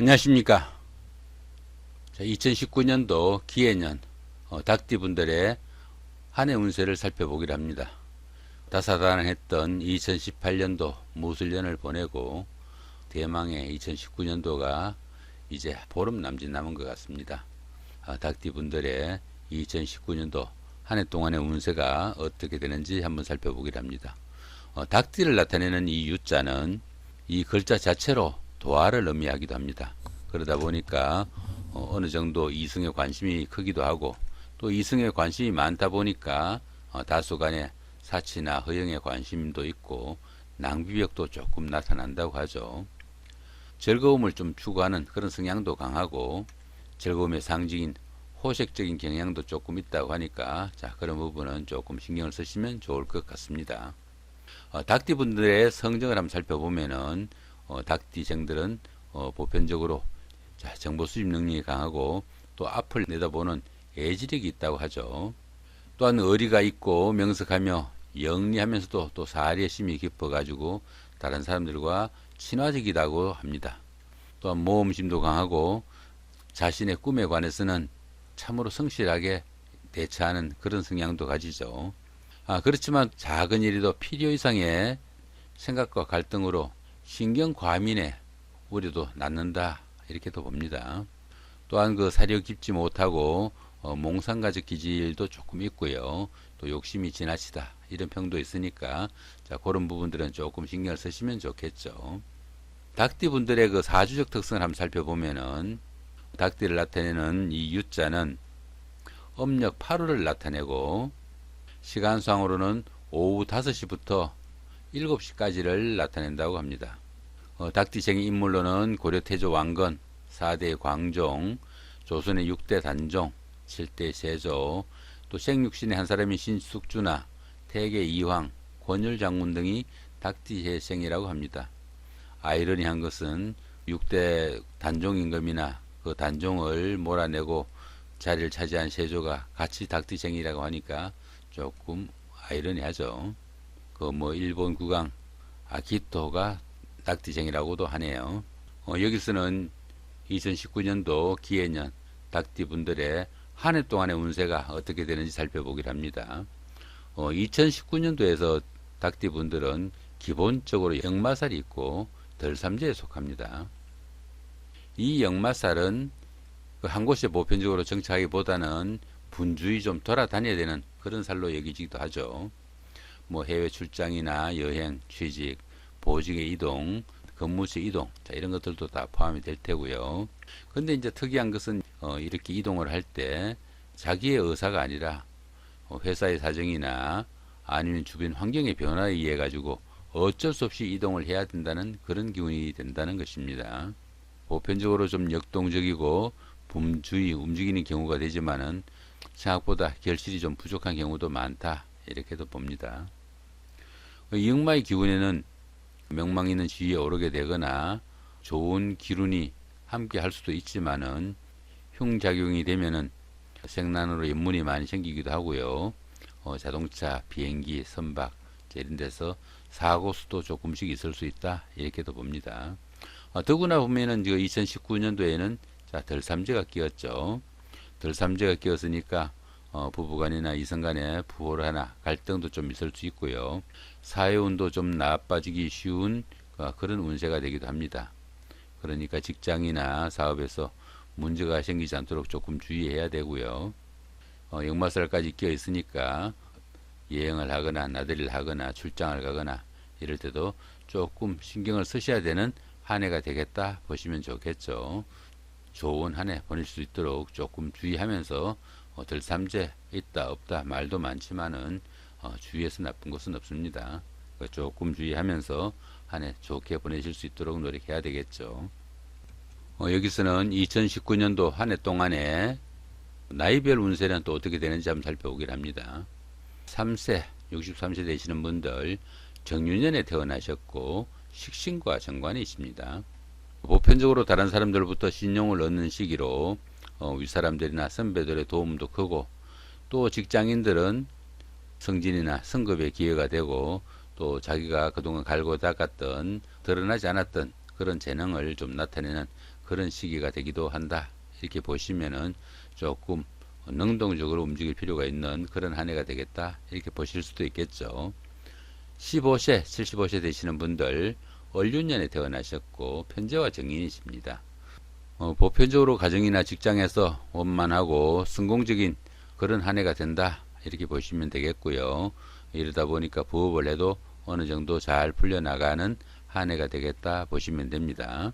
안녕하십니까. 2019년도 기해년 닭띠분들의 한 해 운세를 살펴보기로 합니다. 다사다난했던 2018년도 무술년을 보내고 대망의 2019년도가 이제 보름 남짓 남은 것 같습니다. 닭띠분들의 2019년도 한 해 동안의 운세가 어떻게 되는지 한번 살펴보기로 합니다. 닭띠를 나타내는 이 유자는 이 글자 자체로 도화를 의미하기도 합니다. 그러다 보니까 어느 정도 이승에 관심이 크기도 하고, 또 이승에 관심이 많다 보니까 다소 간의 사치나 허영에 관심도 있고 낭비벽도 조금 나타난다고 하죠. 즐거움을 좀 추구하는 그런 성향도 강하고 즐거움의 상징인 호색적인 경향도 조금 있다고 하니까 그런 부분은 조금 신경을 쓰시면 좋을 것 같습니다. 닭띠분들의 성정을 한번 살펴보면은 닭띠생들은 보편적으로 정보 수집 능력이 강하고 또 앞을 내다보는 애지력이 있다고 하죠. 또한 의리가 있고 명석하며 영리하면서도 또 사리심이 깊어가지고 다른 사람들과 친화적이라고 합니다. 또한 모험심도 강하고 자신의 꿈에 관해서는 참으로 성실하게 대처하는 그런 성향도 가지죠. 그렇지만 작은 일에도 필요 이상의 생각과 갈등으로 신경과민의 우려도 낳는다, 이렇게도 봅니다. 또한 사려 깊지 못하고 몽상가적 기질도 조금 있고요. 또 욕심이 지나치다, 이런 평도 있으니까 그런 부분들은 조금 신경을 쓰시면 좋겠죠. 닭띠분들의 사주적 특성을 한번 살펴보면은 닭띠를 나타내는 이 유자는 음력 8월을 나타내고 시간상으로는 오후 5시부터 7시까지를 나타낸다고 합니다. 닭띠생의 인물로는 고려 태조 왕건, 4대 광종, 조선의 6대 단종, 7대 세조, 또 생육신의 한 사람인 신숙주나 태계 이황, 권율 장군 등이 닭띠생이라고 합니다. 아이러니한 것은 6대 단종 임금이나 그 단종을 몰아내고 자리를 차지한 세조가 같이 닭띠생이라고 하니까 조금 아이러니하죠. 일본 국왕 아키토가 닭띠생이라고도 하네요. 여기서는 2019년도 기해년 닭띠분들의 한 해 동안의 운세가 어떻게 되는지 살펴보기로 합니다. 2019년도에서 닭띠분들은 기본적으로 역마살이 있고 덜삼재에 속합니다. 이 역마살은 한 곳에 보편적으로 정착하기보다는 분주히 좀 돌아다녀야 되는 그런 살로 여기지도 하죠. 해외 출장이나 여행, 취직, 보직의 이동, 근무지 이동, 이런 것들도 다 포함이 될 테고요. 근데 이제 특이한 것은 이렇게 이동을 할 때 자기의 의사가 아니라 회사의 사정이나 아니면 주변 환경의 변화에 의해 가지고 어쩔 수 없이 이동을 해야 된다는 그런 기운이 된다는 것입니다. 보편적으로 좀 역동적이고 분주히 움직이는 경우가 되지만은 생각보다 결실이 좀 부족한 경우도 많다, 이렇게도 봅니다. 역마의 기운에는 명망 있는 지위에 오르게 되거나 좋은 기운이 함께 할 수도 있지만은 흉작용이 되면은 생난으로 연문이 많이 생기기도 하고요. 자동차, 비행기, 선박 이런 데서 사고 수도 조금씩 있을 수 있다, 이렇게도 봅니다. 더구나 보면은 2019년도에는 덜삼재가 끼었죠. 덜삼재가 끼었으니까 부부간이나 이성간에 부호나 갈등도 좀 있을 수 있고요. 사회운도 좀 나빠지기 쉬운 그런 운세가 되기도 합니다. 그러니까 직장이나 사업에서 문제가 생기지 않도록 조금 주의해야 되고요. 역마살까지 끼어 있으니까 여행을 하거나 나들이를 하거나 출장을 가거나 이럴 때도 조금 신경을 쓰셔야 되는 한 해가 되겠다 보시면 좋겠죠. 좋은 한 해 보낼 수 있도록 조금 주의하면서 덜삼재 있다 없다 말도 많지만은 주위에서 나쁜 것은 없습니다. 조금 주의하면서 한 해 좋게 보내실 수 있도록 노력해야 되겠죠. 여기서는 2019년도 한 해 동안에 나이별 운세는 또 어떻게 되는지 한번 살펴보기로 합니다. 3세, 63세 되시는 분들 정유년에 태어나셨고 식신과 정관이 있습니다. 보편적으로 다른 사람들로부터 신용을 얻는 시기로 윗사람들이나 선배들의 도움도 크고, 또 직장인들은 승진이나 승급의 기회가 되고, 또 자기가 그동안 갈고 닦았던 드러나지 않았던 그런 재능을 좀 나타내는 그런 시기가 되기도 한다. 이렇게 보시면은 조금 능동적으로 움직일 필요가 있는 그런 한 해가 되겠다. 이렇게 보실 수도 있겠죠. 15세, 75세 되시는 분들 을륜년에 태어나셨고 편재와 정인이십니다. 보편적으로 가정이나 직장에서 원만하고 성공적인 그런 한 해가 된다. 이렇게 보시면 되겠고요. 이러다 보니까 부업을 해도 어느 정도 잘 풀려나가는 한 해가 되겠다 보시면 됩니다.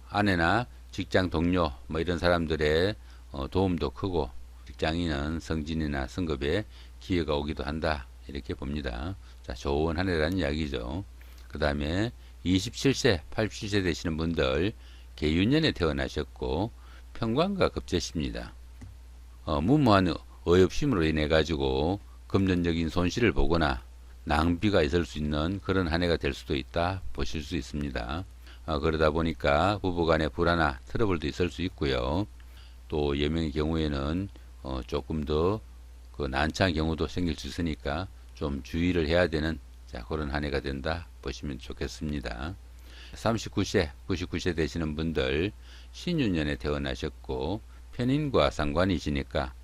아내나 직장 동료 뭐 이런 사람들의 도움도 크고 직장인은 승진이나 승급에 기회가 오기도 한다. 이렇게 봅니다. 자, 좋은 한 해라는 이야기죠. 그 다음에 27세, 87세 되시는 분들 계윤년에 태어나셨고 편관과 급제십니다. 무모한 어엽심으로 인해 가지고 금전적인 손실을 보거나 낭비가 있을 수 있는 그런 한 해가 될 수도 있다 보실 수 있습니다. 그러다 보니까 부부간의 불화나 트러블도 있을 수 있고요. 또 예명의 경우에는 조금 더 그 난처한 경우도 생길 수 있으니까 좀 주의를 해야 되는 그런 한 해가 된다 보시면 좋겠습니다. 39세, 99세 되시는 분들 신유년에 태어나셨고 편인과 상관이시니까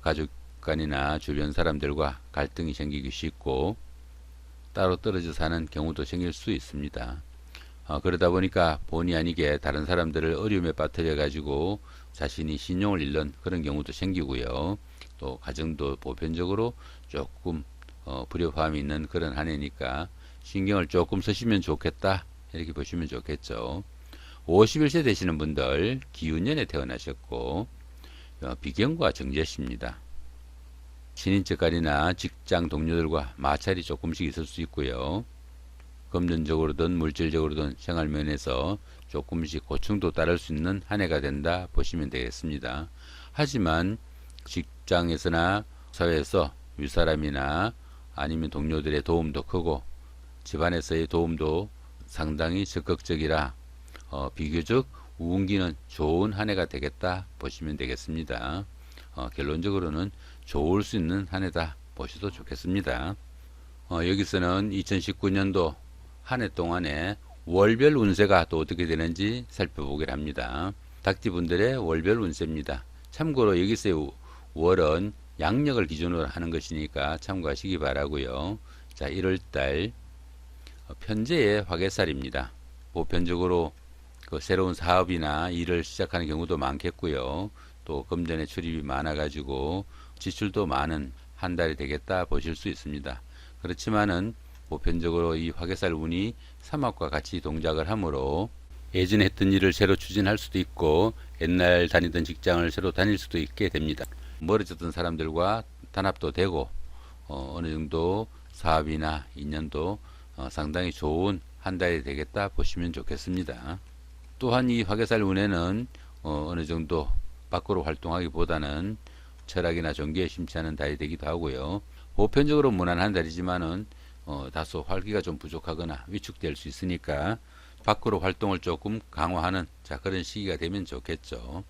가족 간이나 주변 사람들과 갈등이 생기기 쉽고 따로 떨어져 사는 경우도 생길 수 있습니다. 그러다 보니까 본의 아니게 다른 사람들을 어려움에 빠뜨려 가지고 자신이 신용을 잃는 그런 경우도 생기고요. 또 가정도 보편적으로 조금 불협화음이 있는 그런 한 해니까 신경을 조금 쓰시면 좋겠다 이렇게 보시면 좋겠죠. 51세 되시는 분들 기운년에 태어나셨고 비경과 정제십니다. 신인적간이나 직장 동료들과 마찰이 조금씩 있을 수 있고요. 금전적으로든 물질적으로든 생활면에서 조금씩 고충도 따를 수 있는 한 해가 된다 보시면 되겠습니다. 하지만 직장에서나 사회에서 윗사람이나 아니면 동료들의 도움도 크고 집안에서의 도움도 상당히 적극적이라 비교적 운기는 좋은 한 해가 되겠다 보시면 되겠습니다. 결론적으로는 좋을 수 있는 한 해다 보셔도 좋겠습니다. 여기서는 2019년도 한 해 동안에 월별 운세가 또 어떻게 되는지 살펴보기로 합니다. 닭띠분들의 월별 운세입니다. 참고로 여기서의 월은 양력을 기준으로 하는 것이니까 참고하시기 바라고요. 자, 1월달 편재의 화개살입니다. 보편적으로 그 새로운 사업이나 일을 시작하는 경우도 많겠고요. 또 금전의 출입이 많아 가지고 지출도 많은 한 달이 되겠다 보실 수 있습니다. 그렇지만은 보편적으로 이 화개살 운이 삼합과 같이 동작을 하므로 예전에 했던 일을 새로 추진할 수도 있고 옛날 다니던 직장을 새로 다닐 수도 있게 됩니다. 멀어졌던 사람들과 단합도 되고 어느 정도 사업이나 인연도 상당히 좋은 한 달이 되겠다 보시면 좋겠습니다. 또한 이 화개살 운에는 어느 정도 밖으로 활동하기보다는 철학이나 종교에 심취하는 달이 되기도 하고요. 보편적으로 무난한 달이지만은 다소 활기가 좀 부족하거나 위축될 수 있으니까 밖으로 활동을 조금 강화하는 그런 시기가 되면 좋겠죠.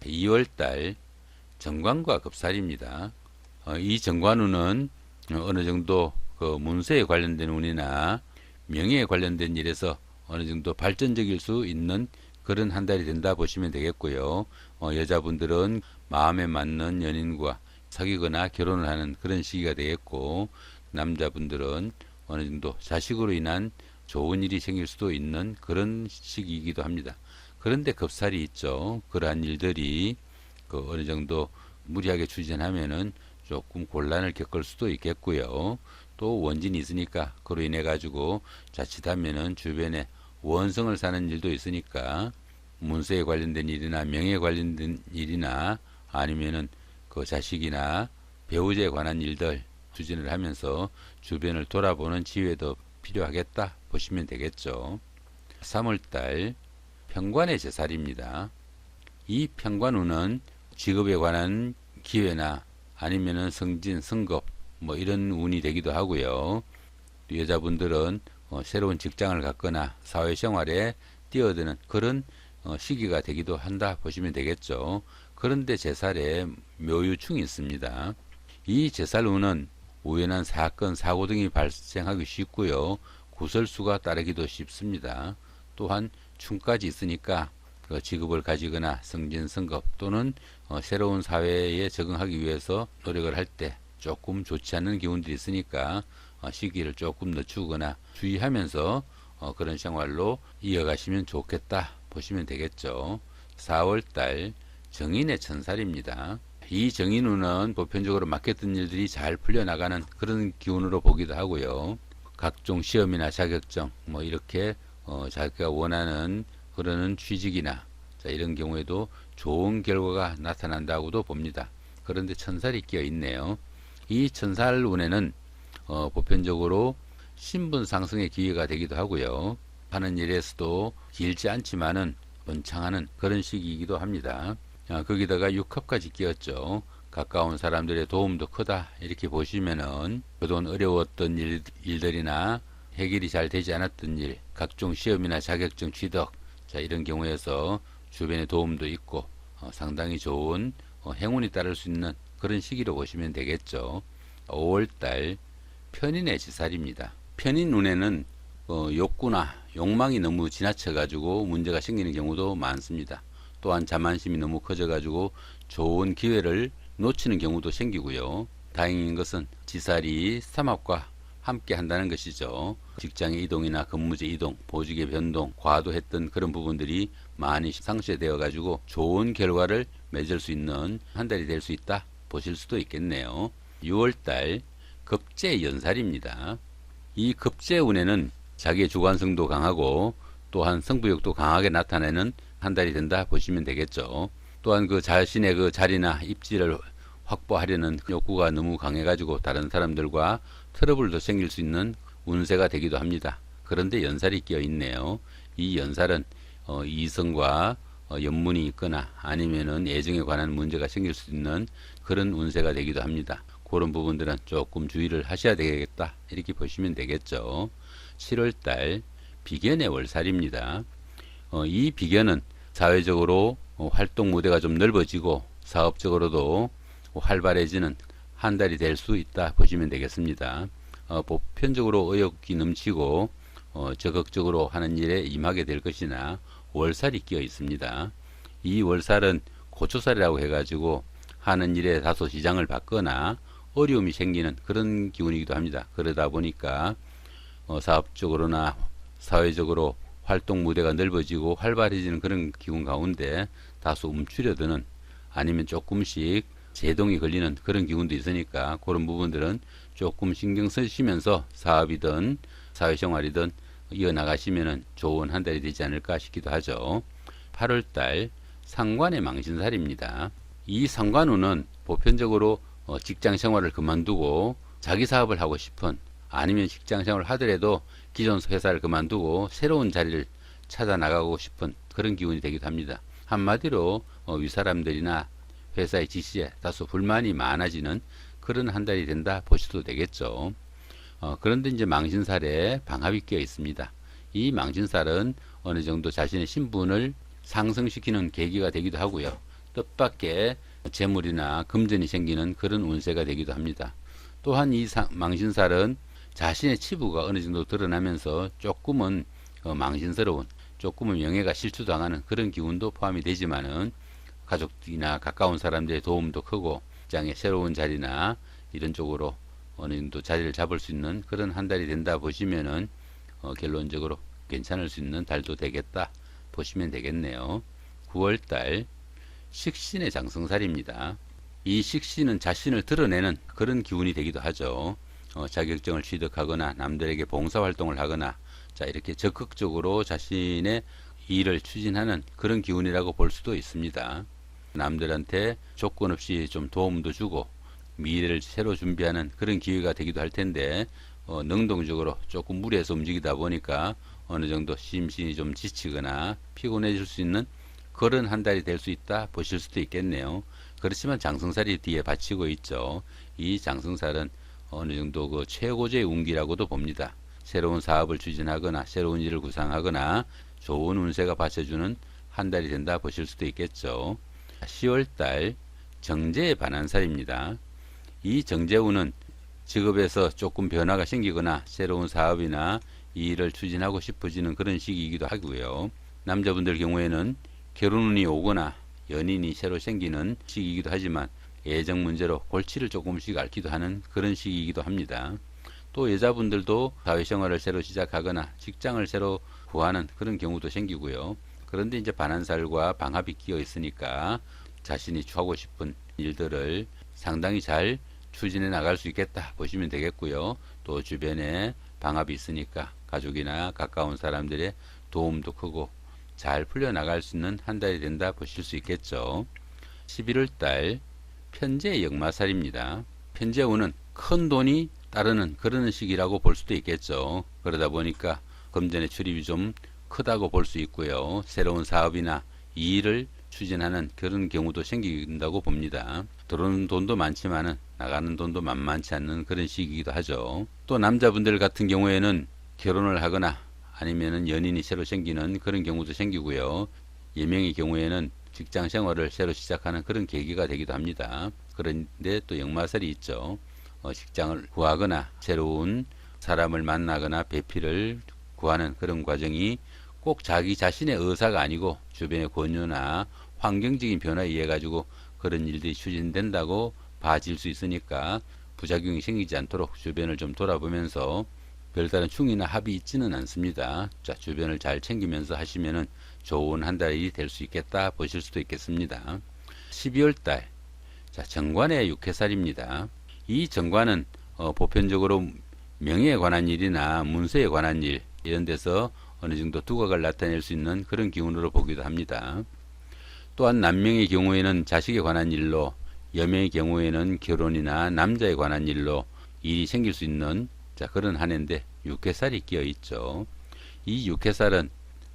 2월달 정관과 급살입니다. 이 정관운은 어느 정도 그 문서에 관련된 운이나 명예에 관련된 일에서 어느 정도 발전적일 수 있는 그런 한 달이 된다 보시면 되겠고요. 여자분들은 마음에 맞는 연인과 사귀거나 결혼을 하는 그런 시기가 되겠고 남자분들은 어느 정도 자식으로 인한 좋은 일이 생길 수도 있는 그런 시기이기도 합니다. 그런데 급살이 있죠. 그러한 일들이 어느 정도 무리하게 추진하면은 조금 곤란을 겪을 수도 있겠고요. 또 원진이 있으니까 그로 인해 가지고 자칫하면은 주변에 원성을 사는 일도 있으니까 문서에 관련된 일이나 명예에 관련된 일이나 아니면은 그 자식이나 배우자에 관한 일들 추진을 하면서 주변을 돌아보는 지혜도 필요하겠다 보시면 되겠죠. 3월달 편관의 제살입니다. 이 편관운은 직업에 관한 기회나 아니면은 승진, 승급 뭐 이런 운이 되기도 하고요. 여자분들은 새로운 직장을 갖거나 사회생활에 뛰어드는 그런 시기가 되기도 한다 보시면 되겠죠. 그런데 제살에 묘유충이 있습니다. 이 제살운은 우연한 사건, 사고 등이 발생하기 쉽고요. 구설수가 따르기도 쉽습니다. 또한 충까지 있으니까 그 직업을 가지거나 승진, 승급 또는 새로운 사회에 적응하기 위해서 노력을 할 때 조금 좋지 않은 기운들이 있으니까 시기를 조금 늦추거나 주의하면서 그런 생활로 이어가시면 좋겠다 보시면 되겠죠. 4월달 정인의 천살입니다. 이 정인운은 보편적으로 맡겼던 일들이 잘 풀려나가는 그런 기운으로 보기도 하고요. 각종 시험이나 자격증 이렇게 자기가 원하는 그러는 취직이나 이런 경우에도 좋은 결과가 나타난다고도 봅니다. 그런데 천살이 끼어 있네요. 이 천살운에는 보편적으로 신분 상승의 기회가 되기도 하고요. 하는 일에서도 길지 않지만은 번창하는 그런 시기이기도 합니다. 거기다가 6합까지 끼었죠. 가까운 사람들의 도움도 크다 이렇게 보시면은 그동안 어려웠던 일들이나 해결이 잘 되지 않았던 일, 각종 시험이나 자격증 취득 이런 경우에서 주변의 도움도 있고 상당히 좋은 행운이 따를 수 있는 그런 시기로 보시면 되겠죠. 5월달 편인의 지살입니다. 편인운에는 욕구나 욕망이 너무 지나쳐 가지고 문제가 생기는 경우도 많습니다. 또한 자만심이 너무 커져 가지고 좋은 기회를 놓치는 경우도 생기고요. 다행인 것은 지살이 삼합과 함께 한다는 것이죠. 직장의 이동이나 근무지 이동, 보직의 변동, 과도했던 그런 부분들이 많이 상쇄되어 가지고 좋은 결과를 맺을 수 있는 한 달이 될 수 있다 보실 수도 있겠네요. 6월달 급제 연살입니다. 이 급제운에는 자기의 주관성도 강하고 또한 승부욕도 강하게 나타내는 한 달이 된다 보시면 되겠죠. 또한 그 자신의 그 자리나 입지를 확보하려는 욕구가 너무 강해가지고 다른 사람들과 트러블도 생길 수 있는 운세가 되기도 합니다. 그런데 연살이 끼어 있네요. 이 연살은 이성과 연문이 있거나 아니면은 애정에 관한 문제가 생길 수 있는 그런 운세가 되기도 합니다. 그런 부분들은 조금 주의를 하셔야 되겠다 이렇게 보시면 되겠죠. 7월달 비견의 월살입니다. 이 비견은 사회적으로 활동 무대가 좀 넓어지고 사업적으로도 활발해지는 한 달이 될 수 있다 보시면 되겠습니다. 보편적으로 의욕이 넘치고 적극적으로 하는 일에 임하게 될 것이나 월살이 끼어 있습니다. 이 월살은 고초살이라고 해가지고 하는 일에 다소 지장을 받거나 어려움이 생기는 그런 기운이기도 합니다. 그러다 보니까 사업적으로나 사회적으로 활동 무대가 넓어지고 활발해지는 그런 기운 가운데 다소 움츠려드는 아니면 조금씩 제동이 걸리는 그런 기운도 있으니까 그런 부분들은 조금 신경 쓰시면서 사업이든 사회생활이든 이어나가시면 좋은 한 달이 되지 않을까 싶기도 하죠. 8월달 상관의 망신살입니다. 이 상관운은 보편적으로 직장 생활을 그만두고 자기 사업을 하고 싶은 아니면 직장 생활을 하더라도 기존 회사를 그만두고 새로운 자리를 찾아 나가고 싶은 그런 기운이 되기도 합니다. 한마디로 윗사람들이나 회사의 지시에 다소 불만이 많아지는 그런 한 달이 된다 보셔도 되겠죠. 그런데 이제 망신살에 방합이 끼어 있습니다. 이 망신살은 어느 정도 자신의 신분을 상승시키는 계기가 되기도 하고요. 뜻밖의 재물이나 금전이 생기는 그런 운세가 되기도 합니다. 또한 이 망신살은 자신의 치부가 어느 정도 드러나면서 조금은 망신스러운, 조금은 명예가 실추당하는 그런 기운도 포함이 되지만은 가족이나 가까운 사람들의 도움도 크고 직장의 새로운 자리나 이런 쪽으로 어느 정도 자리를 잡을 수 있는 그런 한 달이 된다 보시면은 결론적으로 괜찮을 수 있는 달도 되겠다 보시면 되겠네요. 9월달 식신의 장성살입니다. 이 식신은 자신을 드러내는 그런 기운이 되기도 하죠. 자격증을 취득하거나 남들에게 봉사활동을 하거나 이렇게 적극적으로 자신의 일을 추진하는 그런 기운이라고 볼 수도 있습니다. 남들한테 조건 없이 좀 도움도 주고 미래를 새로 준비하는 그런 기회가 되기도 할 텐데 능동적으로 조금 무리해서 움직이다 보니까 어느 정도 심신이 좀 지치거나 피곤해질 수 있는 그런 한 달이 될 수 있다 보실 수도 있겠네요. 그렇지만 장성살이 뒤에 받치고 있죠. 이 장성살은 어느 정도 그 최고조의 운기라고도 봅니다. 새로운 사업을 추진하거나 새로운 일을 구상하거나 좋은 운세가 받쳐주는 한 달이 된다 보실 수도 있겠죠. 10월달 정제의 반환살입니다. 이 정제운은 직업에서 조금 변화가 생기거나 새로운 사업이나 일을 추진하고 싶어지는 그런 시기이기도 하고요. 남자분들 경우에는 결혼운이 오거나 연인이 새로 생기는 시기이기도 하지만 애정 문제로 골치를 조금씩 앓기도 하는 그런 시기이기도 합니다. 또 여자분들도 사회생활을 새로 시작하거나 직장을 새로 구하는 그런 경우도 생기고요. 그런데 이제 반한살과 방합이 끼어 있으니까 자신이 하고 싶은 일들을 상당히 잘 추진해 나갈 수 있겠다 보시면 되겠고요. 또 주변에 방합이 있으니까 가족이나 가까운 사람들의 도움도 크고 잘 풀려나갈 수 있는 한 달이 된다 보실 수 있겠죠. 11월 달 편재 역마살입니다. 편재운은 큰 돈이 따르는 그런 시기라고 볼 수도 있겠죠. 그러다 보니까 금전의 출입이 좀 크다고 볼 수 있고요. 새로운 사업이나 일을 추진하는 그런 경우도 생긴다고 봅니다. 들어오는 돈도 많지만은 나가는 돈도 만만치 않는 그런 시기이기도 하죠. 또 남자분들 같은 경우에는 결혼을 하거나 아니면은 연인이 새로 생기는 그런 경우도 생기고요. 예명의 경우에는 직장 생활을 새로 시작하는 그런 계기가 되기도 합니다. 그런데 또 역마살이 있죠. 직장을 구하거나 새로운 사람을 만나거나 배필을 구하는 그런 과정이 꼭 자기 자신의 의사가 아니고 주변의 권유나 환경적인 변화에 의해 가지고 그런 일들이 추진된다고 봐질 수 있으니까 부작용이 생기지 않도록 주변을 좀 돌아보면서 별다른 충이나 합이 있지는 않습니다. 자, 주변을 잘 챙기면서 하시면은 좋은 한 달이 될 수 있겠다 보실 수도 있겠습니다. 12월 달, 자, 정관의 6회살입니다. 이 정관은 보편적으로 명예에 관한 일이나 문서에 관한 일 이런 데서 어느 정도 두각을 나타낼 수 있는 그런 기운으로 보기도 합니다. 또한 남명의 경우에는 자식에 관한 일로, 여명의 경우에는 결혼이나 남자에 관한 일로 일이 생길 수 있는 자 그런 한 해인데 육해살이 끼어 있죠. 이 육해살은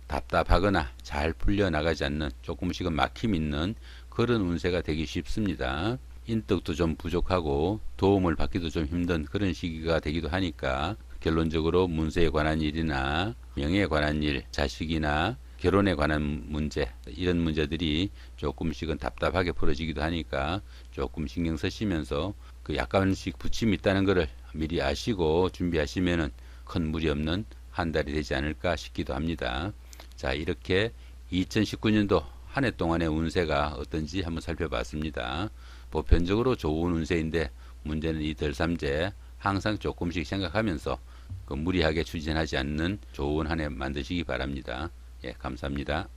답답하거나 잘 풀려나가지 않는 조금씩은 막힘 있는 그런 운세가 되기 쉽습니다. 인덕도 좀 부족하고 도움을 받기도 좀 힘든 그런 시기가 되기도 하니까 결론적으로 문서에 관한 일이나 명예에 관한 일, 자식이나 결혼에 관한 문제 이런 문제들이 조금씩은 답답하게 풀어지기도 하니까 조금 신경 쓰시면서 그 약간씩 부침이 있다는 것을 미리 아시고 준비하시면은 큰 무리 없는 한 달이 되지 않을까 싶기도 합니다. 자, 이렇게 2019년도 한 해 동안의 운세가 어떤지 한번 살펴봤습니다. 보편적으로 좋은 운세인데 문제는 이 덜삼재 항상 조금씩 생각하면서 그 무리하게 추진하지 않는 좋은 한 해 만드시기 바랍니다. 예, 감사합니다.